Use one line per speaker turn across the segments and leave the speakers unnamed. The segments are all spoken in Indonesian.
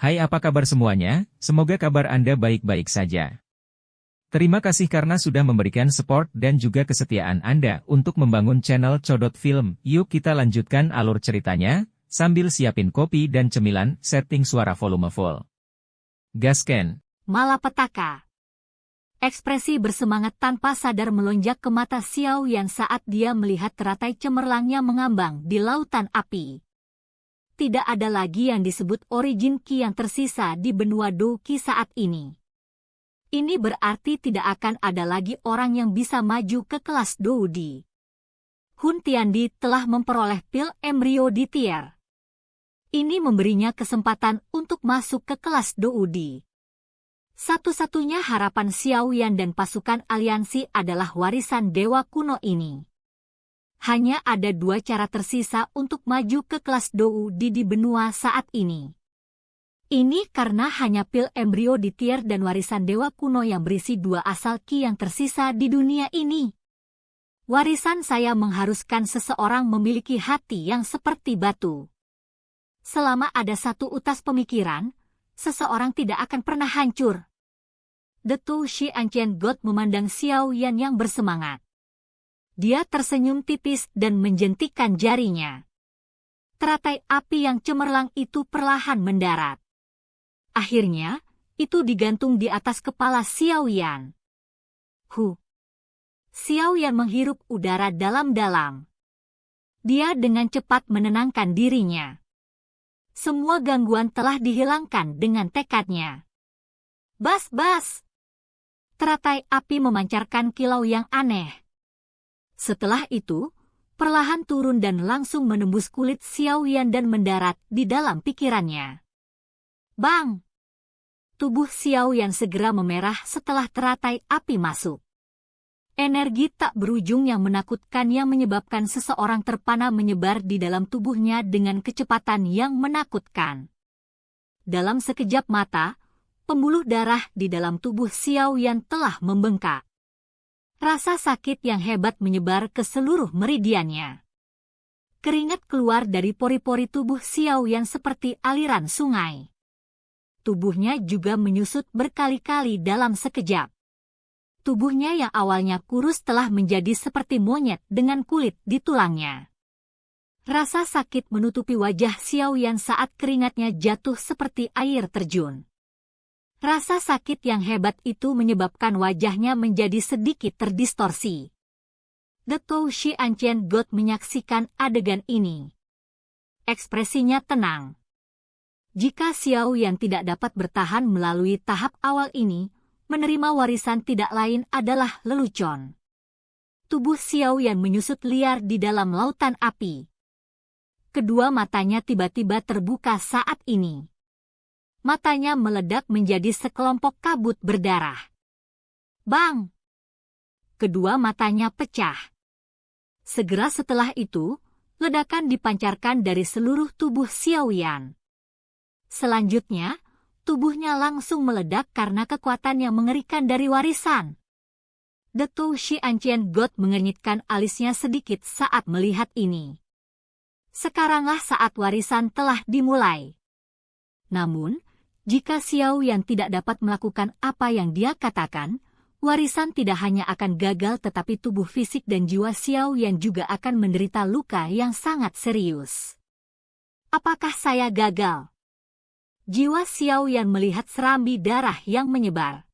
Hai, apa kabar semuanya? Semoga kabar Anda baik-baik saja. Terima kasih karena sudah memberikan support dan juga kesetiaan Anda untuk membangun channel Codot Film. Yuk kita lanjutkan alur ceritanya, sambil siapin kopi dan cemilan, setting suara volume full. Gasken.
Malapetaka. Ekspresi bersemangat tanpa sadar melonjak ke mata Xiao Yan saat dia melihat teratai cemerlangnya mengambang di lautan api. Tidak ada lagi yang disebut origin Qi yang tersisa di benua Do Qi saat ini. Ini berarti tidak akan ada lagi orang yang bisa maju ke kelas Do Di. Hun Tiandi telah memperoleh pil embrio di tier. Ini memberinya kesempatan untuk masuk ke kelas Do Di. Satu-satunya harapan Xiao Yan dan pasukan aliansi adalah warisan dewa kuno ini. Hanya ada dua cara tersisa untuk maju ke kelas Do Di benua saat ini. Ini karena hanya pil embrio di tier dan warisan dewa kuno yang berisi dua asal Qi yang tersisa di dunia ini. Warisan saya mengharuskan seseorang memiliki hati yang seperti batu. Selama ada satu utas pemikiran, seseorang tidak akan pernah hancur. Detu Shi Ancient God memandang Xiao Yan yang bersemangat. Dia tersenyum tipis dan menjentikan jarinya. Teratai api yang cemerlang itu perlahan mendarat. Akhirnya, itu digantung di atas kepala Xiao Yan. Xiao Yan menghirup udara dalam-dalam. Dia dengan cepat menenangkan dirinya. Semua gangguan telah dihilangkan dengan tekadnya. Bas! Teratai api memancarkan kilau yang aneh. Setelah itu, perlahan turun dan langsung menembus kulit Xiao Yan dan mendarat di dalam pikirannya. Bang! Tubuh Xiao Yan segera memerah setelah teratai api masuk. Energi tak berujung yang menakutkan yang menyebabkan seseorang terpana menyebar di dalam tubuhnya dengan kecepatan yang menakutkan. Dalam sekejap mata, pembuluh darah di dalam tubuh Xiao Yan telah membengkak. Rasa sakit yang hebat menyebar ke seluruh meridiannya. Keringat keluar dari pori-pori tubuh Xiao Yan seperti aliran sungai. Tubuhnya juga menyusut berkali-kali dalam sekejap. Tubuhnya yang awalnya kurus telah menjadi seperti monyet dengan kulit di tulangnya. Rasa sakit menutupi wajah Xiao Yan saat keringatnya jatuh seperti air terjun. Rasa sakit yang hebat itu menyebabkan wajahnya menjadi sedikit terdistorsi. Detu Shi Ancient God menyaksikan adegan ini. Ekspresinya tenang. Jika Xiao Yan tidak dapat bertahan melalui tahap awal ini, menerima warisan tidak lain adalah lelucon. Tubuh Xiao Yan menyusut liar di dalam lautan api. Kedua matanya tiba-tiba terbuka saat ini. Matanya meledak menjadi sekelompok kabut berdarah. Bang! Kedua matanya pecah. Segera setelah itu, ledakan dipancarkan dari seluruh tubuh Xiao Yan. Selanjutnya, tubuhnya langsung meledak karena kekuatan yang mengerikan dari warisan. Detu Shi Ancient God mengernyitkan alisnya sedikit saat melihat ini. Sekaranglah saat warisan telah dimulai. Namun, jika Xiao Yan tidak dapat melakukan apa yang dia katakan, warisan tidak hanya akan gagal tetapi tubuh fisik dan jiwa Xiao Yan juga akan menderita luka yang sangat serius. Apakah saya gagal? Jiwa Xiao Yan melihat serambi darah yang menyebar.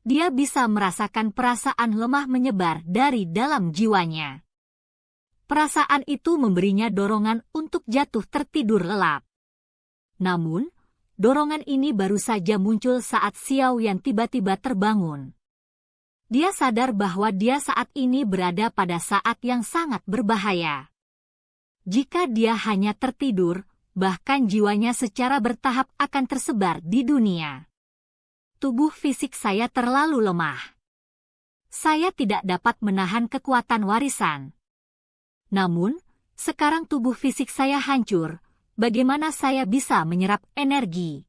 Dia bisa merasakan perasaan lemah menyebar dari dalam jiwanya. Perasaan itu memberinya dorongan untuk jatuh tertidur lelap. Namun, dorongan ini baru saja muncul saat Xiao Yan tiba-tiba terbangun. Dia sadar bahwa dia saat ini berada pada saat yang sangat berbahaya. Jika dia hanya tertidur, bahkan jiwanya secara bertahap akan tersebar di dunia. Tubuh fisik saya terlalu lemah. Saya tidak dapat menahan kekuatan warisan. Namun, sekarang tubuh fisik saya hancur. Bagaimana saya bisa menyerap energi?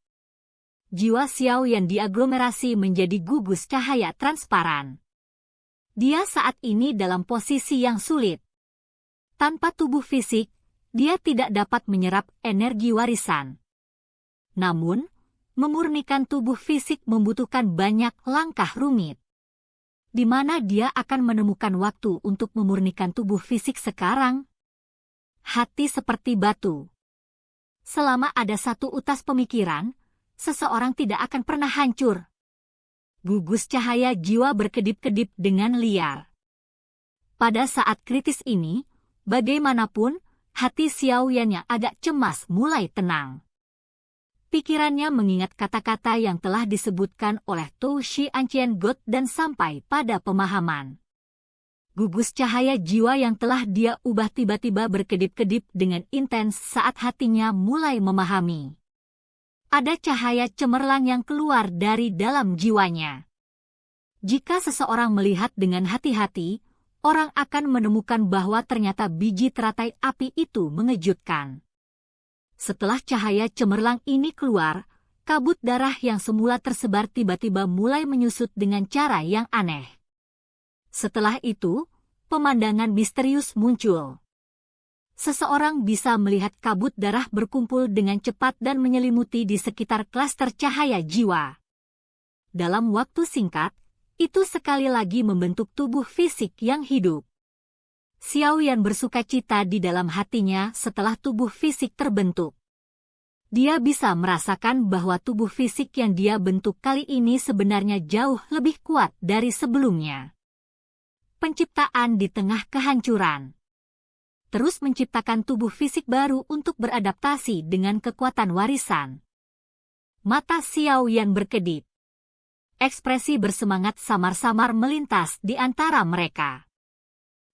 Jiwa Xiao Yan diaglomerasi menjadi gugus cahaya transparan. Dia saat ini dalam posisi yang sulit. Tanpa tubuh fisik, dia tidak dapat menyerap energi warisan. Namun, memurnikan tubuh fisik membutuhkan banyak langkah rumit. Di mana dia akan menemukan waktu untuk memurnikan tubuh fisik sekarang? Hati seperti batu. Selama ada satu utas pemikiran, seseorang tidak akan pernah hancur. Gugus cahaya jiwa berkedip-kedip dengan liar. Pada saat kritis ini, bagaimanapun, hati Xiao Yan yang agak cemas mulai tenang. Pikirannya mengingat kata-kata yang telah disebutkan oleh Tou Shi Ancien God dan sampai pada pemahaman. Gugus cahaya jiwa yang telah dia ubah tiba-tiba berkedip-kedip dengan intens saat hatinya mulai memahami. Ada cahaya cemerlang yang keluar dari dalam jiwanya. Jika seseorang melihat dengan hati-hati, orang akan menemukan bahwa ternyata biji teratai api itu mengejutkan. Setelah cahaya cemerlang ini keluar, kabut darah yang semula tersebar tiba-tiba mulai menyusut dengan cara yang aneh. Setelah itu, pemandangan misterius muncul. Seseorang bisa melihat kabut darah berkumpul dengan cepat dan menyelimuti di sekitar klaster cahaya jiwa. Dalam waktu singkat, itu sekali lagi membentuk tubuh fisik yang hidup. Xiao Yan bersuka cita di dalam hatinya setelah tubuh fisik terbentuk. Dia bisa merasakan bahwa tubuh fisik yang dia bentuk kali ini sebenarnya jauh lebih kuat dari sebelumnya. Penciptaan di tengah kehancuran. Terus menciptakan tubuh fisik baru untuk beradaptasi dengan kekuatan warisan. Mata Xiao Yan berkedip. Ekspresi bersemangat samar-samar melintas di antara mereka.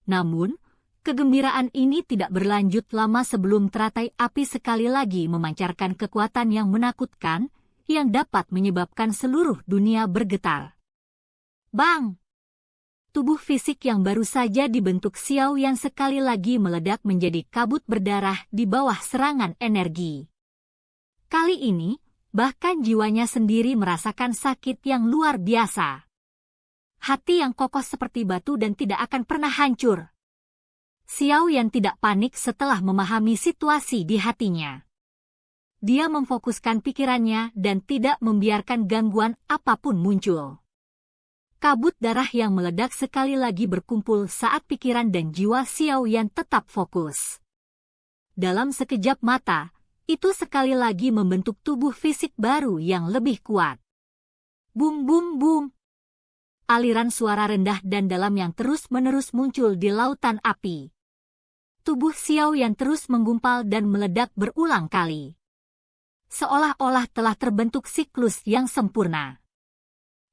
Namun, kegembiraan ini tidak berlanjut lama sebelum teratai api sekali lagi memancarkan kekuatan yang menakutkan, yang dapat menyebabkan seluruh dunia bergetar. Bang! Tubuh fisik yang baru saja dibentuk Xiao Yan sekali lagi meledak menjadi kabut berdarah di bawah serangan energi. Kali ini, bahkan jiwanya sendiri merasakan sakit yang luar biasa. Hati yang kokoh seperti batu dan tidak akan pernah hancur. Xiao Yan tidak panik setelah memahami situasi di hatinya. Dia memfokuskan pikirannya dan tidak membiarkan gangguan apapun muncul. Kabut darah yang meledak sekali lagi berkumpul saat pikiran dan jiwa Xiao Yan tetap fokus. Dalam sekejap mata, itu sekali lagi membentuk tubuh fisik baru yang lebih kuat. Bum bum bum. Aliran suara rendah dan dalam yang terus-menerus muncul di lautan api. Tubuh Xiao Yan terus menggumpal dan meledak berulang kali. Seolah-olah telah terbentuk siklus yang sempurna.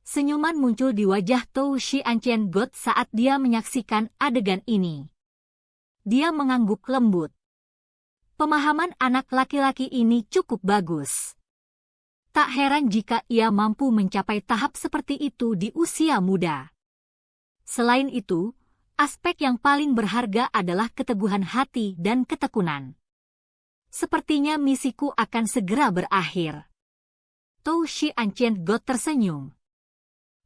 Senyuman muncul di wajah Tou Shi Ancien God saat dia menyaksikan adegan ini. Dia mengangguk lembut. Pemahaman anak laki-laki ini cukup bagus. Tak heran jika ia mampu mencapai tahap seperti itu di usia muda. Selain itu, aspek yang paling berharga adalah keteguhan hati dan ketekunan. Sepertinya misiku akan segera berakhir. Tou Shi Ancien God tersenyum.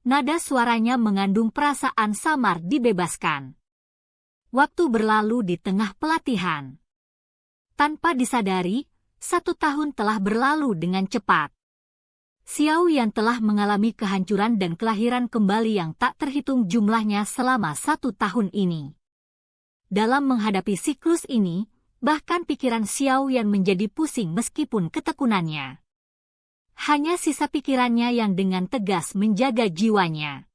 Nada suaranya mengandung perasaan samar dibebaskan. Waktu berlalu di tengah pelatihan. Tanpa disadari, 1 tahun telah berlalu dengan cepat. Xiao Yan telah mengalami kehancuran dan kelahiran kembali yang tak terhitung jumlahnya selama 1 tahun ini. Dalam menghadapi siklus ini, bahkan pikiran Xiao Yan menjadi pusing meskipun ketekunannya. Hanya sisa pikirannya yang dengan tegas menjaga jiwanya.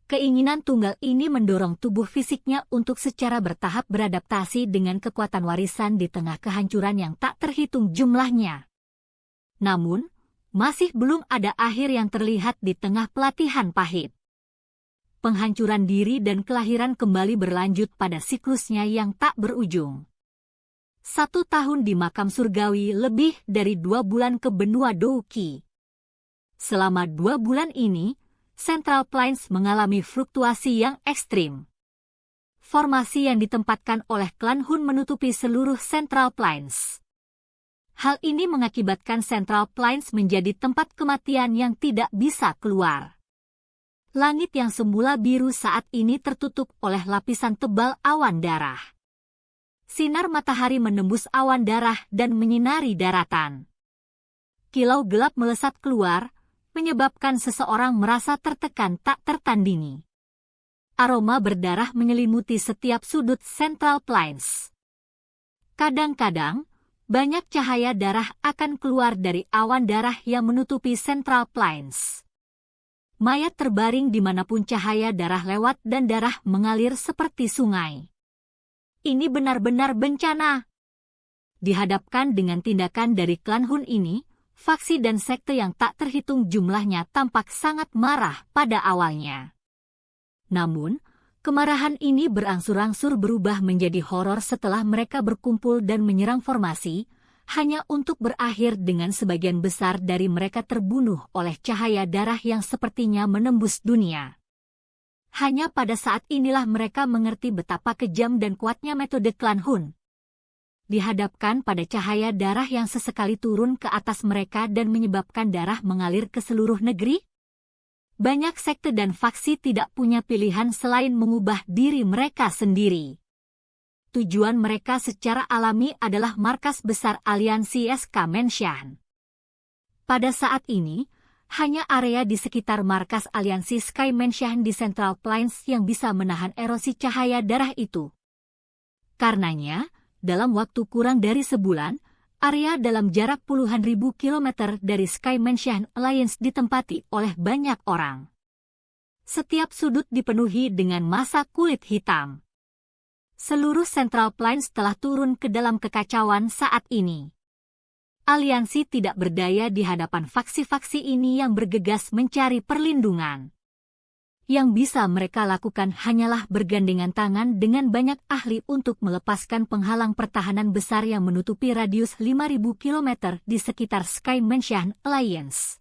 Keinginan tunggal ini mendorong tubuh fisiknya untuk secara bertahap beradaptasi dengan kekuatan warisan di tengah kehancuran yang tak terhitung jumlahnya. Namun, masih belum ada akhir yang terlihat di tengah pelatihan pahit. Penghancuran diri dan kelahiran kembali berlanjut pada siklusnya yang tak berujung. 1 tahun di makam surgawi lebih dari 2 bulan ke benua Douqi. Selama 2 bulan ini, Central Plains mengalami fluktuasi yang ekstrim. Formasi yang ditempatkan oleh klan Hun menutupi seluruh Central Plains. Hal ini mengakibatkan Central Plains menjadi tempat kematian yang tidak bisa keluar. Langit yang semula biru saat ini tertutup oleh lapisan tebal awan darah. Sinar matahari menembus awan darah dan menyinari daratan. kilau gelap melesat keluar, menyebabkan seseorang merasa tertekan tak tertandingi. Aroma berdarah menyelimuti setiap sudut Central Plains. Kadang-kadang, banyak cahaya darah akan keluar dari awan darah yang menutupi Central Plains. Mayat terbaring dimanapun cahaya darah lewat dan darah mengalir seperti sungai. Ini benar-benar bencana. Dihadapkan dengan tindakan dari klan Hun ini, faksi dan sekte yang tak terhitung jumlahnya tampak sangat marah pada awalnya. Namun, kemarahan ini berangsur-angsur berubah menjadi horor setelah mereka berkumpul dan menyerang formasi, hanya untuk berakhir dengan sebagian besar dari mereka terbunuh oleh cahaya darah yang sepertinya menembus dunia. Hanya pada saat inilah mereka mengerti betapa kejam dan kuatnya metode klan Hun. Dihadapkan pada cahaya darah yang sesekali turun ke atas mereka dan menyebabkan darah mengalir ke seluruh negeri, banyak sekte dan faksi tidak punya pilihan selain mengubah diri mereka sendiri. Tujuan mereka secara alami adalah markas besar aliansi SK Mansion. Pada saat ini, hanya area di sekitar markas aliansi Sky Mansion di Central Plains yang bisa menahan erosi cahaya darah itu. Karenanya, dalam waktu kurang dari sebulan, area dalam jarak puluhan ribu kilometer dari Sky Mansion Alliance ditempati oleh banyak orang. Setiap sudut dipenuhi dengan massa kulit hitam. Seluruh Central Plains telah turun ke dalam kekacauan saat ini. Aliansi tidak berdaya di hadapan faksi-faksi ini yang bergegas mencari perlindungan. Yang bisa mereka lakukan hanyalah bergandengan tangan dengan banyak ahli untuk melepaskan penghalang pertahanan besar yang menutupi radius 5.000 km di sekitar Sky Mansion Alliance.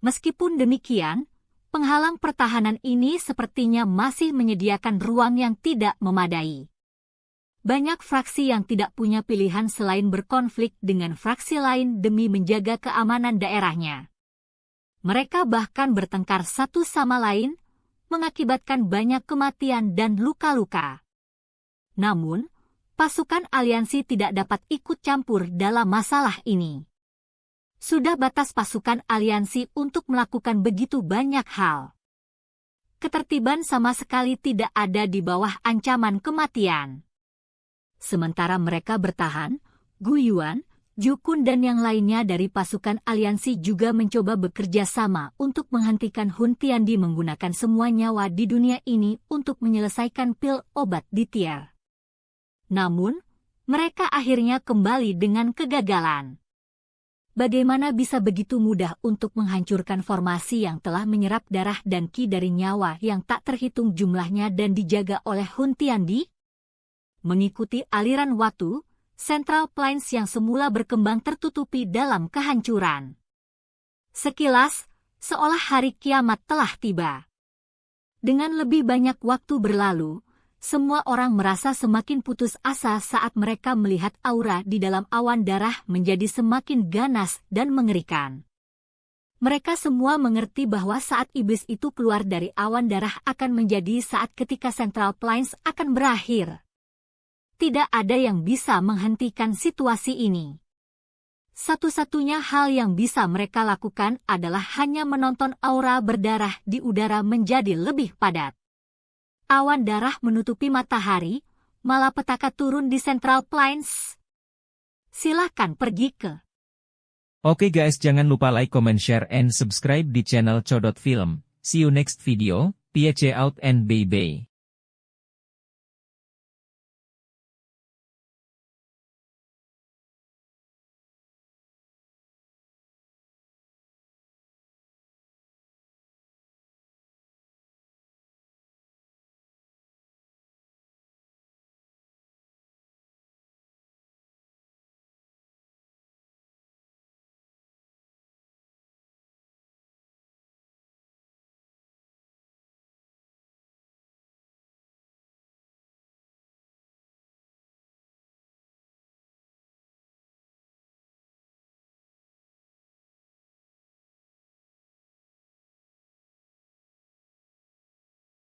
Meskipun demikian, penghalang pertahanan ini sepertinya masih menyediakan ruang yang tidak memadai. Banyak fraksi yang tidak punya pilihan selain berkonflik dengan fraksi lain demi menjaga keamanan daerahnya. Mereka bahkan bertengkar satu sama lain, mengakibatkan banyak kematian dan luka-luka. Namun, pasukan aliansi tidak dapat ikut campur dalam masalah ini. Sudah batas pasukan aliansi untuk melakukan begitu banyak hal. Ketertiban sama sekali tidak ada di bawah ancaman kematian. Sementara mereka bertahan, Gu Yuan, Ju Kun dan yang lainnya dari pasukan aliansi juga mencoba bekerja sama untuk menghentikan Hun Tiandi menggunakan semua nyawa di dunia ini untuk menyelesaikan pil obat di Tier. Namun, mereka akhirnya kembali dengan kegagalan. Bagaimana bisa begitu mudah untuk menghancurkan formasi yang telah menyerap darah dan ki dari nyawa yang tak terhitung jumlahnya dan dijaga oleh Hun Tiandi? Mengikuti aliran waktu, Central Plains yang semula berkembang tertutupi dalam kehancuran. Sekilas, seolah hari kiamat telah tiba. Dengan lebih banyak waktu berlalu, semua orang merasa semakin putus asa saat mereka melihat aura di dalam awan darah menjadi semakin ganas dan mengerikan. Mereka semua mengerti bahwa saat iblis itu keluar dari awan darah akan menjadi saat ketika Central Plains akan berakhir. Tidak ada yang bisa menghentikan situasi ini. Satu-satunya hal yang bisa mereka lakukan adalah hanya menonton aura berdarah di udara menjadi lebih padat. Awan darah menutupi matahari, malapetaka turun di Central Plains. Silahkan pergi ke.
Oke guys, jangan lupa like, comment, share, and subscribe di channel Codot Film. See you next video, peace out and bye-bye.